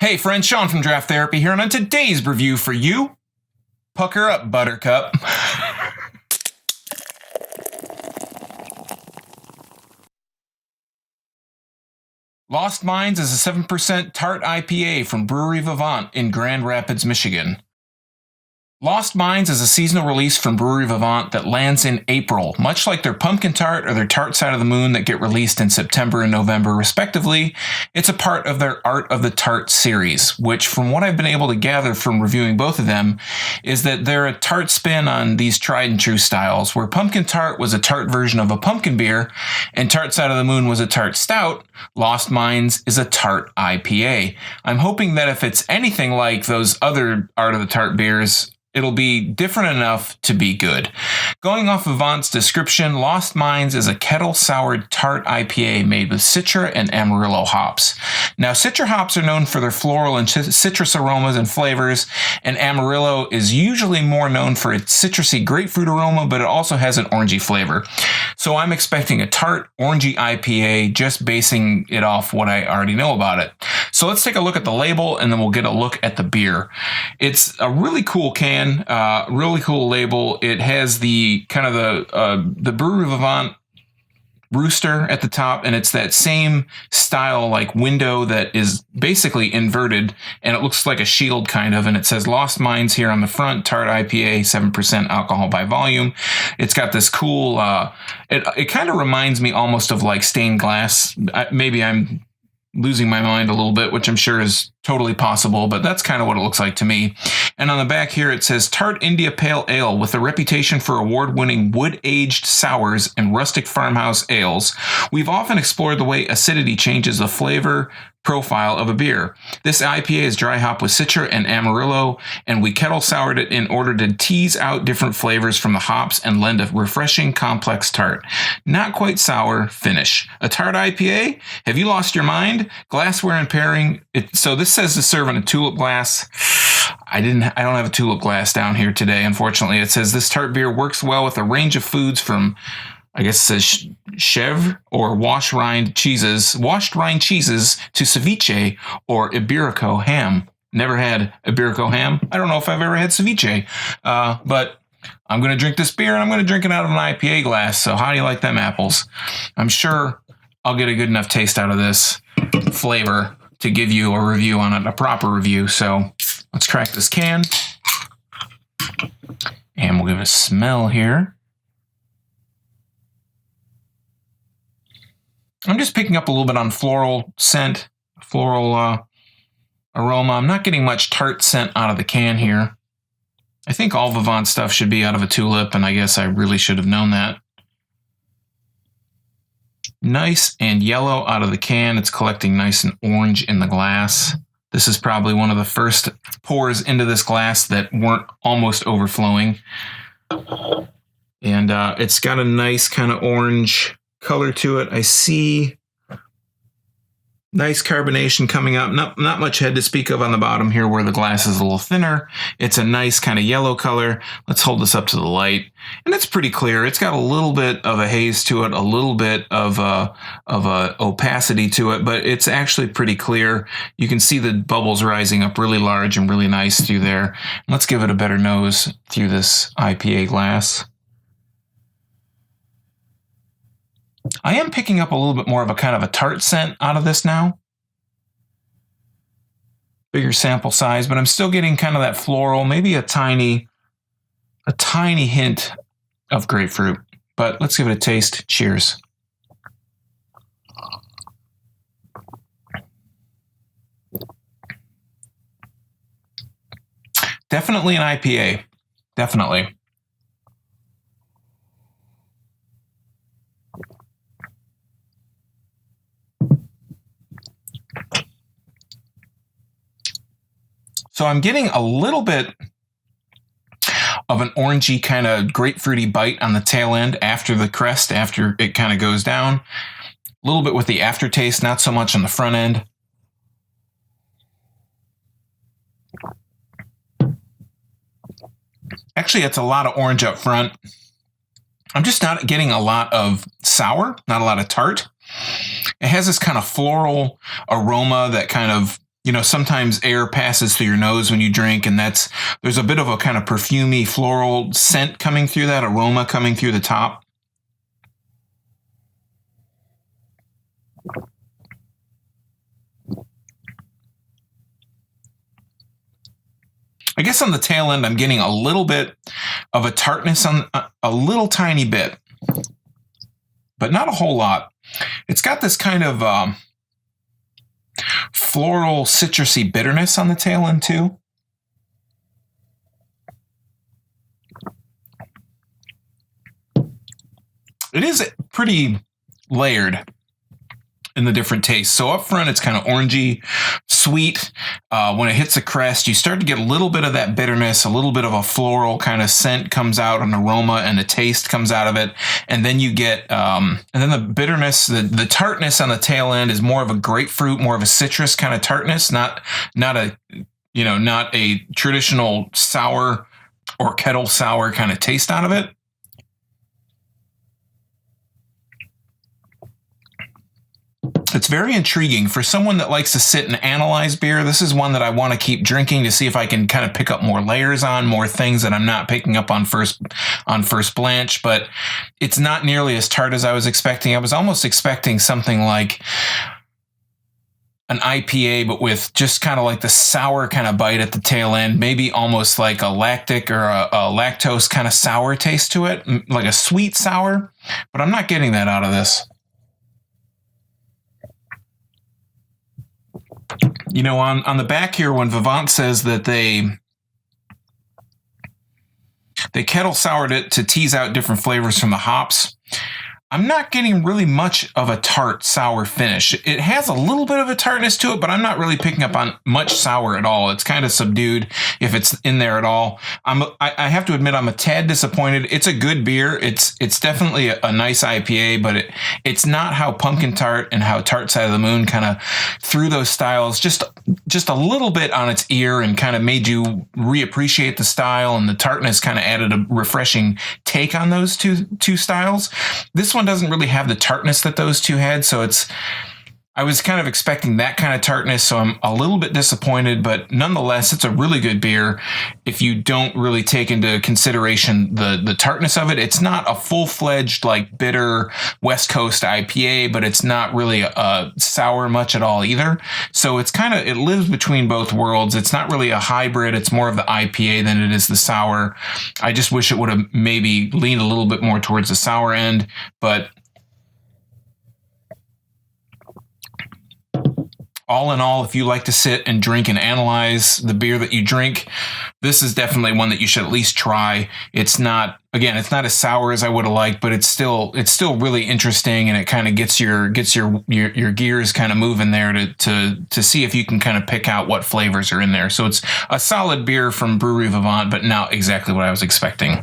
Hey friends, Sean from Draft Therapy here, and on today's review for you, pucker up, Buttercup. Lost Minds is a 7% Tart IPA from Brewery Vivant in Grand Rapids, Michigan. Lost Minds is a seasonal release from Brewery Vivant that lands in April, much like their Pumpkin Tart or their Tart Side of the Moon that get released in September and November, respectively. It's a part of their Art of the Tart series, which, from what I've been able to gather from reviewing both of them, is that they're a tart spin on these tried and true styles, where Pumpkin Tart was a tart version of a pumpkin beer, and Tart Side of the Moon was a tart stout. Lost Minds is a tart IPA. I'm hoping that if it's anything like those other Art of the Tart beers, it'll be different enough to be good. Going off Vivant's description, Lost Minds is a kettle-soured tart IPA made with Citra and Amarillo hops. Now, Citra hops are known for their floral and citrus aromas and flavors, and Amarillo is usually more known for its citrusy grapefruit aroma, but it also has an orangey flavor. So I'm expecting a tart, orangey IPA, just basing it off what I already know about it. So let's take a look at the label, and then we'll get a look at the beer. It's a really cool can. Really cool label. It has the kind of the Brewery Vivant rooster at the top, and it's that same style like window that is basically inverted, and it looks like a shield kind of, and it says Lost Minds here on the front, Tart IPA, 7% alcohol by volume. It's got this cool, it kind of reminds me almost of like stained glass. Maybe I'm losing my mind a little bit, which I'm sure is totally possible, but that's kind of what it looks like to me. And on the back here, it says Tart India Pale Ale with a reputation for award-winning wood-aged sours and rustic farmhouse ales. We've often explored the way acidity changes the flavor profile of a beer. This IPA is dry hop with Citra and Amarillo, and we kettle soured it in order to tease out different flavors from the hops and lend a refreshing, complex tart. Not quite sour finish. A tart IPA? Have you lost your mind? Glassware and pairing. So this says to serve in a tulip glass. I don't have a tulip glass down here today, unfortunately. It says this tart beer works well with a range of foods from, I guess it says chèvre or washed rind cheeses to ceviche or Iberico ham. Never had Iberico ham. I don't know if I've ever had ceviche, but I'm going to drink this beer, and I'm going to drink it out of an IPA glass. So how do you like them apples? I'm sure I'll get a good enough taste out of this flavor to give you a review on it, a proper review. So let's crack this can, and we'll give it a smell here. I'm just picking up a little bit on floral scent, floral aroma. I'm not getting much tart scent out of the can here. I think all Vivant stuff should be out of a tulip, and I guess I really should have known that. Nice and yellow out of the can. It's collecting nice and orange in the glass. This is probably one of the first pours into this glass that weren't almost overflowing. And it's got a nice kind of orange color to it. I see nice carbonation coming up. Not much head to speak of on the bottom here where the glass is a little thinner. It's a nice kind of yellow color. Let's hold this up to the light. And it's pretty clear. It's got a little bit of a haze to it, a little bit of a opacity to it, but it's actually pretty clear. You can see the bubbles rising up really large and really nice through there. Let's give it a better nose through this IPA glass. I am picking up a little bit more of a kind of a tart scent out of this now. Bigger sample size, but I'm still getting kind of that floral, maybe a tiny hint of grapefruit. But let's give it a taste. Cheers. Definitely an IPA. Definitely. So I'm getting a little bit of an orangey kind of grapefruity bite on the tail end after the crest, after it kind of goes down. A little bit with the aftertaste, not so much on the front end. Actually, it's a lot of orange up front. I'm just not getting a lot of sour, not a lot of tart. It has this kind of floral aroma that kind of You know, sometimes air passes through your nose when you drink, and there's a bit of a kind of perfumey floral scent coming through, that aroma coming through the top. I guess on the tail end, I'm getting a little bit of a tartness, on a little tiny bit, but not a whole lot. It's got this kind of floral, citrusy bitterness on the tail end too. It is pretty layered in the different tastes. So up front, it's kind of orangey, sweet. When it hits the crest, you start to get a little bit of that bitterness, a little bit of a floral kind of scent comes out, an aroma, and a taste comes out of it. And then you get, and then the bitterness, the tartness on the tail end is more of a grapefruit, more of a citrus kind of tartness, not a traditional sour or kettle sour kind of taste out of it. It's very intriguing for someone that likes to sit and analyze beer. This is one that I want to keep drinking to see if I can kind of pick up more layers on, more things that I'm not picking up on first blanch, but it's not nearly as tart as I was expecting. I was almost expecting something like an IPA, but with just kind of like the sour kind of bite at the tail end, maybe almost like a lactic or a lactose kind of sour taste to it, like a sweet sour, but I'm not getting that out of this. You know, on the back here, when Vivant says that they kettle soured it to tease out different flavors from the hops, I'm not getting really much of a tart sour finish. It has a little bit of a tartness to it, but I'm not really picking up on much sour at all. It's kind of subdued if it's in there at all. I have to admit I'm a tad disappointed. It's a good beer. It's definitely a nice IPA, but it's not how Pumpkin Tart and how Tart Side of the Moon kind of threw those styles just a little bit on its ear and kind of made you reappreciate the style, and the tartness kind of added a refreshing take on those two styles. This one doesn't really have the tartness that those two had, so I was kind of expecting that kind of tartness, so I'm a little bit disappointed, but nonetheless, it's a really good beer. If you don't really take into consideration the tartness of it, it's not a full-fledged, like, bitter West Coast IPA, but it's not really sour much at all either. So it's kind of, it lives between both worlds. It's not really a hybrid. It's more of the IPA than it is the sour. I just wish it would have maybe leaned a little bit more towards the sour end, but all in all, if you like to sit and drink and analyze the beer that you drink, this is definitely one that you should at least try. It's not as sour as I would have liked, but it's still really interesting, and it kind of gets your gears kind of moving there to see if you can kind of pick out what flavors are in there. So it's a solid beer from Brewery Vivant, but not exactly what I was expecting.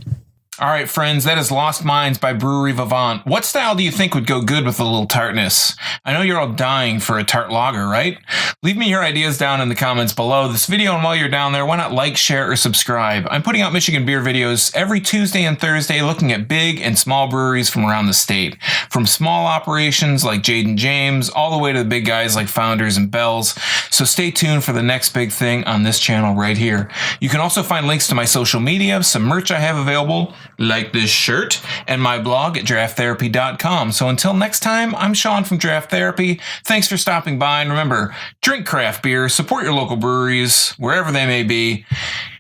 All right, friends, that is Lost Minds by Brewery Vivant. What style do you think would go good with a little tartness? I know you're all dying for a tart lager, right? Leave me your ideas down in the comments below this video, and while you're down there, why not like, share, or subscribe? I'm putting out Michigan beer videos every Tuesday and Thursday looking at big and small breweries from around the state. From small operations like Jade and James, all the way to the big guys like Founders and Bells. So stay tuned for the next big thing on this channel right here. You can also find links to my social media, some merch I have available, like this shirt, and my blog at drafttherapy.com. So until next time, I'm Sean from Draft Therapy. Thanks for stopping by, and remember, drink craft beer, support your local breweries, wherever they may be,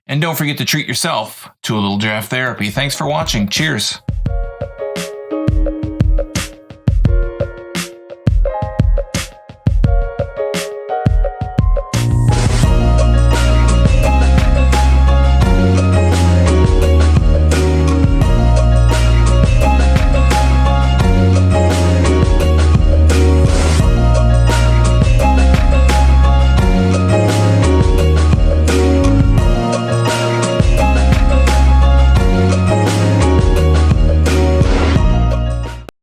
and don't forget to treat yourself to a little draft therapy. Thanks for watching. Cheers.